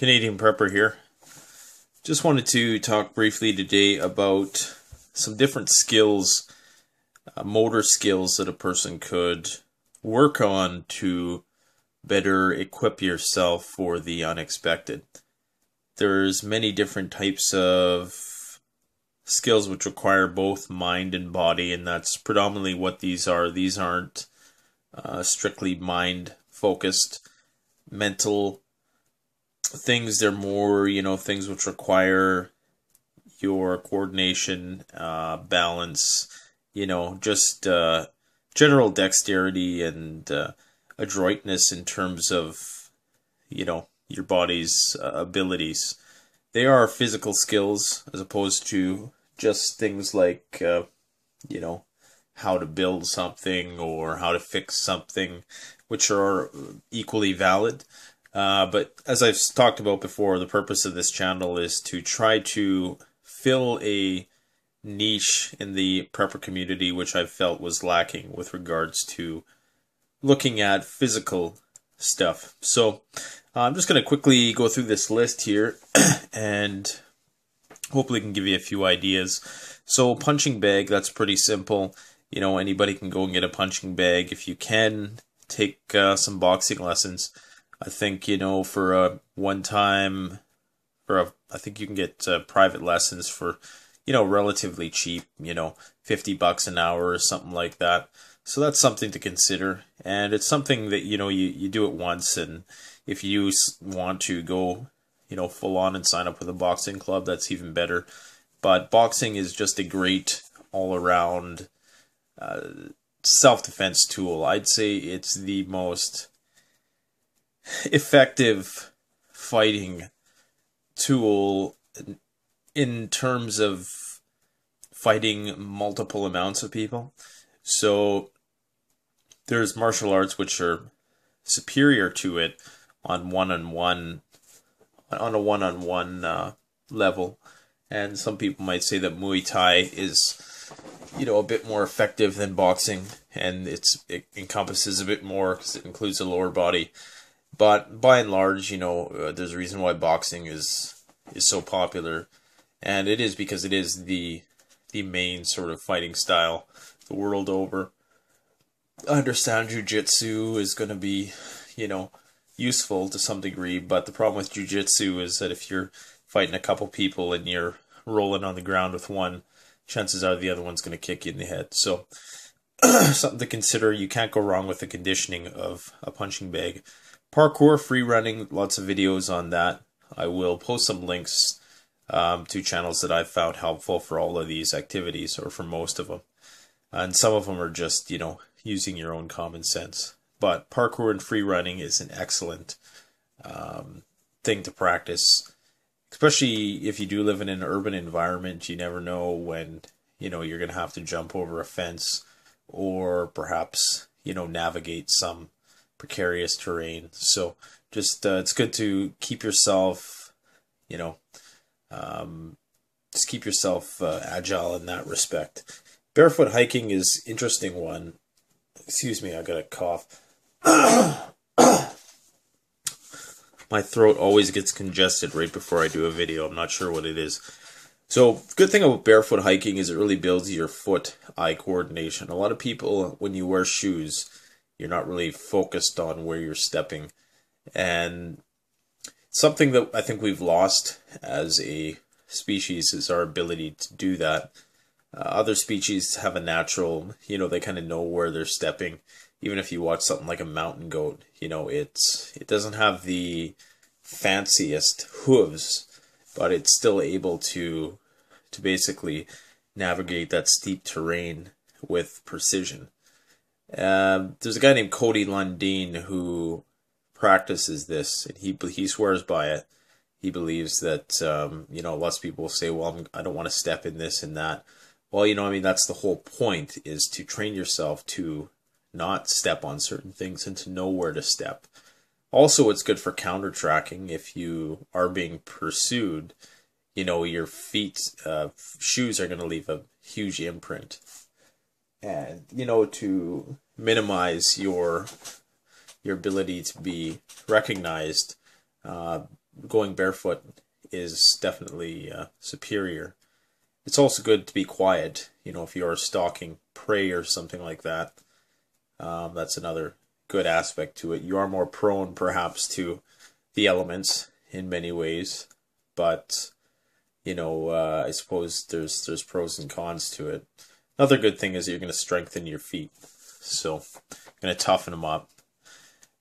Canadian Prepper here. Just wanted to talk briefly today about some different skills, motor skills that a person could work on to better equip yourself for the unexpected. There's many different types of skills which require both mind and body, and that's predominantly what these are. These aren't strictly mind-focused, mental things. They're more, things which require your coordination, balance, just general dexterity and adroitness in terms of, your body's abilities. They are physical skills as opposed to just things like, how to build something or how to fix something, which are equally valid. But as I've talked about before, the purpose of this channel is to try to fill a niche in the prepper community which I felt was lacking with regards to looking at physical stuff. So I'm just going to quickly go through this list here and hopefully can give you a few ideas. So punching bag, that's pretty simple. Anybody can go and get a punching bag. If you can, take some boxing lessons. I think, for a one-time, I think you can get private lessons for, relatively cheap, $50 an hour or something like that. So that's something to consider. And it's something that, you do it once. And if you want to go, full on and sign up with a boxing club, that's even better. But boxing is just a great all-around self-defense tool. I'd say it's the most effective fighting tool in terms of fighting multiple amounts of people. So there's martial arts which are superior to it on a one-on-one level, and some people might say that Muay Thai is a bit more effective than boxing, and it encompasses a bit more because it includes the lower body. But by and large, there's a reason why boxing is so popular, and it is because it is the main sort of fighting style the world over. I understand jiu-jitsu is going to be, useful to some degree, but the problem with jiu-jitsu is that if you're fighting a couple people and you're rolling on the ground with one, chances are the other one's going to kick you in the head. So something to consider. You can't go wrong with the conditioning of a punching bag. Parkour, free running, lots of videos on that. I will post some links to channels that I've found helpful for all of these activities, or for most of them. And some of them are just, using your own common sense. But parkour and free running is an excellent thing to practice, especially if you do live in an urban environment. You never know when, you're going to have to jump over a fence or perhaps, navigate some precarious terrain. So just it's good to keep yourself, just keep yourself agile in that respect. Barefoot hiking is an interesting one. Excuse me, I got a cough. My throat always gets congested right before I do a video. I'm not sure what it is. So, the good thing about barefoot hiking is it really builds your foot-eye coordination. A lot of people, when you wear shoes, you're not really focused on where you're stepping. And something that I think we've lost as a species is our ability to do that. Other species have a natural, they kind of know where they're stepping. Even if you watch something like a mountain goat, it doesn't have the fanciest hooves, but it's still able to basically navigate that steep terrain with precision. There's a guy named Cody Lundeen who practices this, and he swears by it. He believes that, lots of people say, well, I don't want to step in this and that. Well, that's the whole point, is to train yourself to not step on certain things and to know where to step. Also, it's good for counter tracking. If you are being pursued, your feet, shoes are going to leave a huge imprint. And, to minimize your ability to be recognized, going barefoot is definitely superior. It's also good to be quiet, if you are stalking prey or something like that. That's another good aspect to it. You are more prone, perhaps, to the elements in many ways, but I suppose there's pros and cons to it. Another good thing is that you're going to strengthen your feet, so you're going to toughen them up.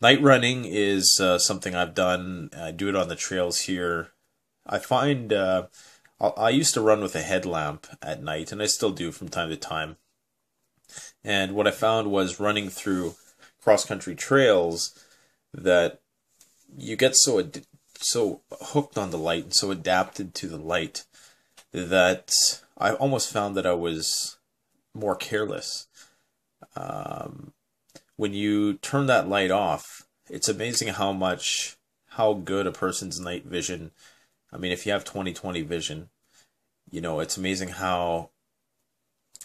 Night running is something I've done. I do it on the trails here. I find I used to run with a headlamp at night, and I still do from time to time. And what I found was running through cross-country trails that you get so hooked on the light and so adapted to the light that I almost found that I was more careless. When you turn that light off, it's amazing how good a person's night vision. I mean, if you have 20/20 vision, it's amazing how,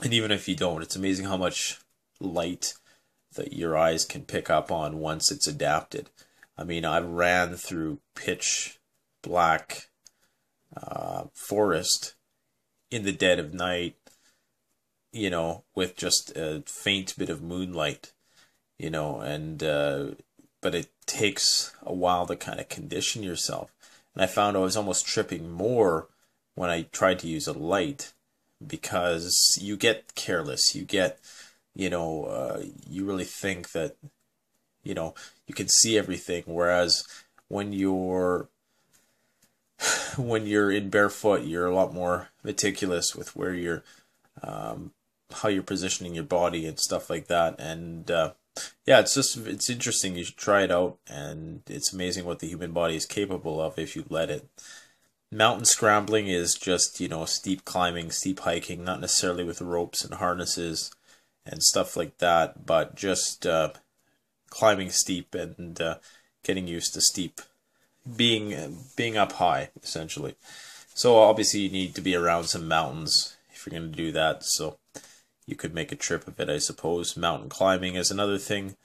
and even if you don't, it's amazing how much light that your eyes can pick up on once it's adapted. I mean, I ran through pitch black forest in the dead of night, with just a faint bit of moonlight, but it takes a while to kind of condition yourself. And I found I was almost tripping more when I tried to use a light, because you get careless. You get, you really think that, you can see everything. Whereas when you're in barefoot, you're a lot more meticulous with where you're, how you're positioning your body and stuff like that. And it's interesting. You should try it out, and it's amazing what the human body is capable of if you let it. Mountain scrambling is just, steep climbing, steep hiking, not necessarily with ropes and harnesses and stuff like that, but just climbing steep and getting used to steep, being up high, essentially. So obviously you need to be around some mountains if you're going to do that, so you could make a trip of it, I suppose. Mountain climbing is another thing.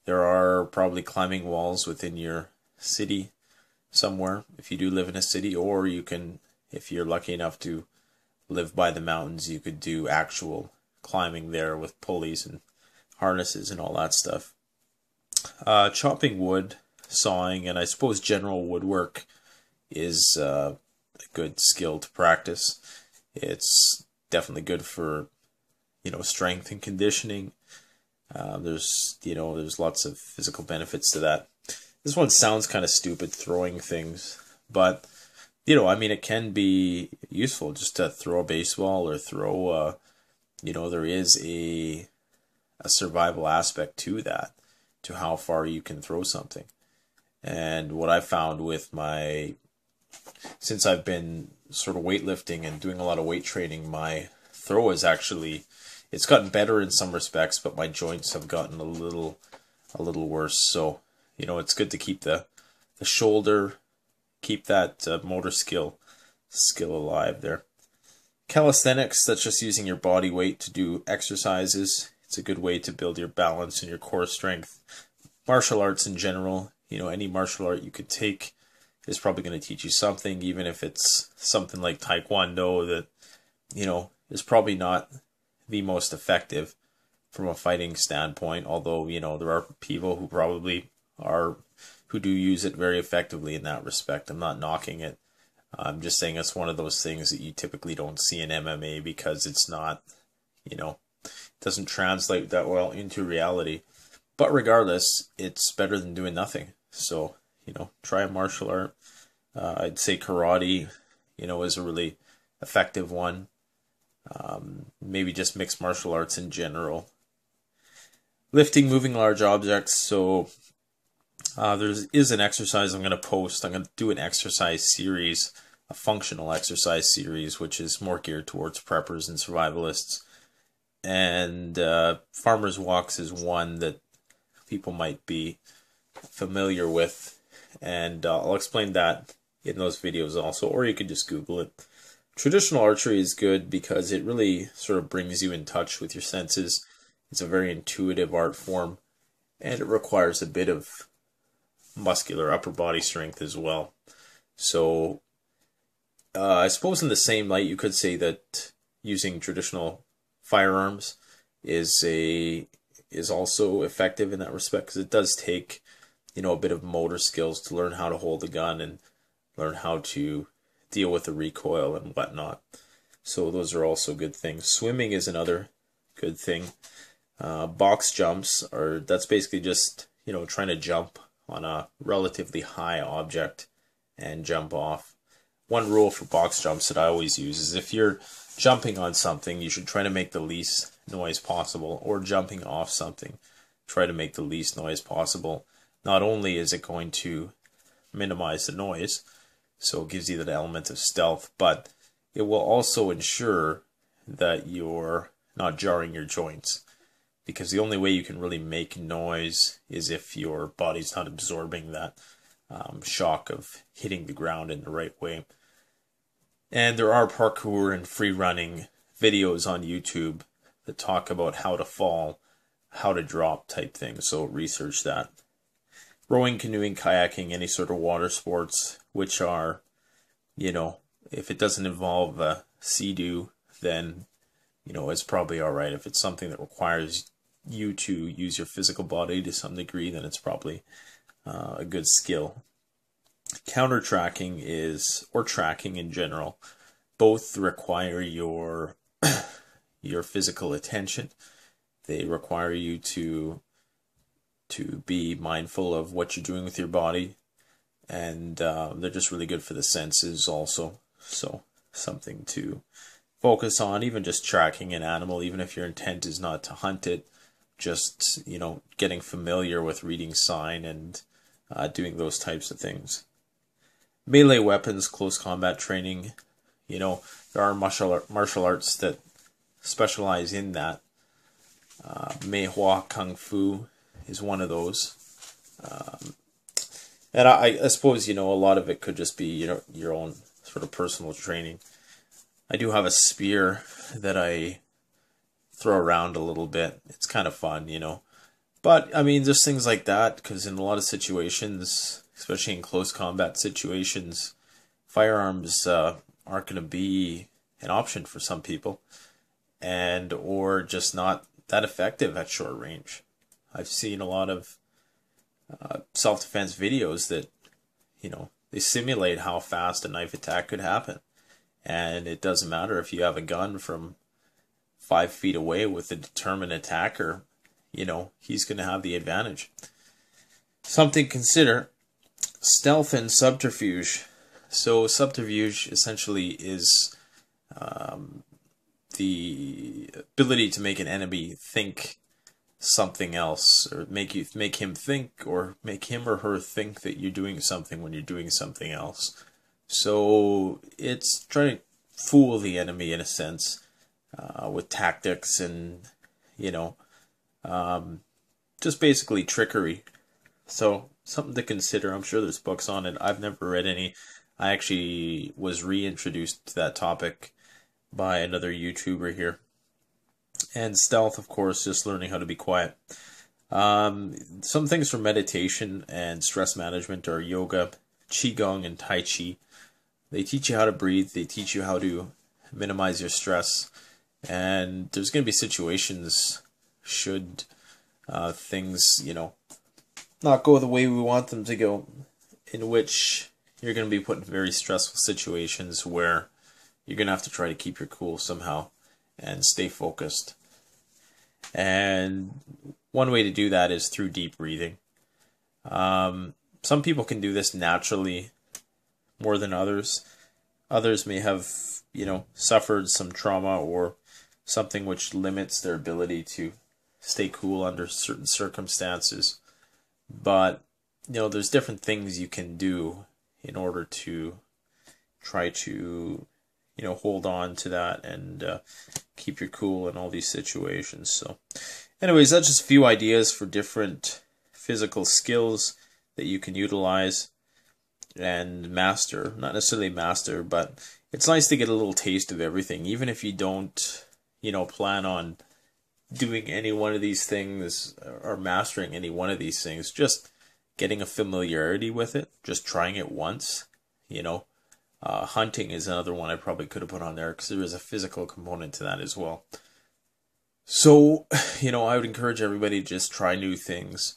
There are probably climbing walls within your city somewhere, if you do live in a city, or you can, if you're lucky enough to live by the mountains, you could do actual climbing there with pulleys and harnesses and all that stuff. Chopping wood, sawing, and I suppose general woodwork is a good skill to practice. It's definitely good for, strength and conditioning. There's lots of physical benefits to that. This one sounds kind of stupid, throwing things, but, it can be useful just to throw a baseball or throw, there is a survival aspect to that, to how far you can throw something. And what I found since I've been sort of weightlifting and doing a lot of weight training, my throw is actually, it's gotten better in some respects, but my joints have gotten a little worse. So, it's good to keep the shoulder, keep that motor skill alive there. Calisthenics, that's just using your body weight to do exercises. It's a good way to build your balance and your core strength. Martial arts in general, any martial art you could take is probably going to teach you something, even if it's something like Taekwondo that, is probably not the most effective from a fighting standpoint, although, there are people who do use it very effectively in that respect. I'm not knocking it. I'm just saying it's one of those things that you typically don't see in MMA because it's not, doesn't translate that well into reality. But regardless, it's better than doing nothing. So, try a martial art. I'd say karate, is a really effective one. Maybe just mixed martial arts in general. Lifting, moving large objects. So there is an exercise I'm going to post. I'm going to do an exercise series, a functional exercise series, which is more geared towards preppers and survivalists. And farmers' walks is one that people might be familiar with. And I'll explain that in those videos also, or you could just Google it. Traditional archery is good because it really sort of brings you in touch with your senses. It's a very intuitive art form, and it requires a bit of muscular upper body strength as well. So I suppose in the same light, you could say that using traditional firearms is also effective in that respect, because it does take, a bit of motor skills to learn how to hold a gun and learn how to deal with the recoil and whatnot. So those are also good things. Swimming is another good thing. Box jumps that's basically just, trying to jump on a relatively high object and jump off. One rule for box jumps that I always use is if you're jumping on something, you should try to make the least noise possible, or jumping off something, try to make the least noise possible. Not only is it going to minimize the noise, so it gives you that element of stealth, but it will also ensure that you're not jarring your joints, because the only way you can really make noise is if your body's not absorbing that shock of hitting the ground in the right way. And there are parkour and free running videos on YouTube that talk about how to fall, how to drop type things, so research that. Rowing, canoeing, kayaking, any sort of water sports, which are, if it doesn't involve a sea-doo, then, it's probably all right. If it's something that requires you to use your physical body to some degree, then it's probably a good skill. Counter tracking or tracking in general, both require your physical attention. They require you to be mindful of what you're doing with your body, and they're just really good for the senses also. So something to focus on, even just tracking an animal, even if your intent is not to hunt it, just, getting familiar with reading sign and doing those types of things. Melee weapons, close combat training, there are martial arts that specialize in that. Mei Hua Kung Fu is one of those. And I suppose, a lot of it could just be, your own sort of personal training. I do have a spear that I throw around a little bit. It's kind of fun, But, I mean, there's things like that, because in a lot of situations, especially in close combat situations, firearms aren't going to be an option for some people, or just not that effective at short range. I've seen a lot of self-defense videos that, they simulate how fast a knife attack could happen. And it doesn't matter if you have a gun from 5 feet away with a determined attacker, he's going to have the advantage. Something to consider, stealth and subterfuge. So subterfuge essentially is the ability to make an enemy think something else, or make him think, or make him or her think that you're doing something when you're doing something else. So it's trying to fool the enemy in a sense, with tactics and, just basically trickery. So something to consider. I'm sure there's books on it. I've never read any. I actually was reintroduced to that topic by another YouTuber here. And stealth, of course, just learning how to be quiet. Some things for meditation and stress management are yoga, qigong, and tai chi. They teach you how to breathe. They teach you how to minimize your stress. And there's going to be situations, should things, not go the way we want them to go, in which you're going to be put in very stressful situations where you're going to have to try to keep your cool somehow and stay focused. And one way to do that is through deep breathing. Some people can do this naturally more than others. Others may have, suffered some trauma or something which limits their ability to stay cool under certain circumstances. But, there's different things you can do in order to try to, hold on to that and keep your cool in all these situations. So anyways, that's just a few ideas for different physical skills that you can utilize and master. Not necessarily master, but it's nice to get a little taste of everything, even if you don't, plan on doing any one of these things or mastering any one of these things. Just getting a familiarity with it, just trying it once, Hunting is another one I probably could have put on there because there is a physical component to that as well. So, I would encourage everybody to just try new things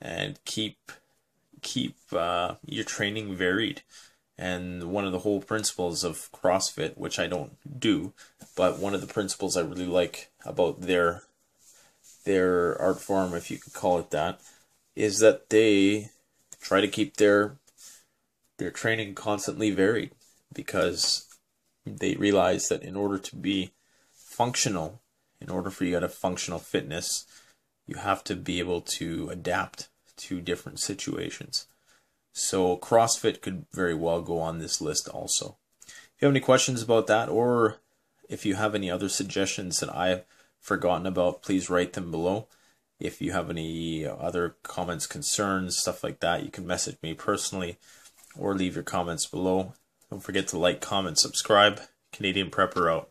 and keep your training varied. And one of the whole principles of CrossFit, which I don't do, but one of the principles I really like about their art form, if you could call it that, is that they try to keep their training constantly varied, because they realize that in order to be functional, in order for you to have functional fitness, you have to be able to adapt to different situations. So CrossFit could very well go on this list also. If you have any questions about that, or if you have any other suggestions that I've forgotten about, please write them below. If you have any other comments, concerns, stuff like that, you can message me personally or leave your comments below. Don't forget to like, comment, subscribe. Canadian Prepper out.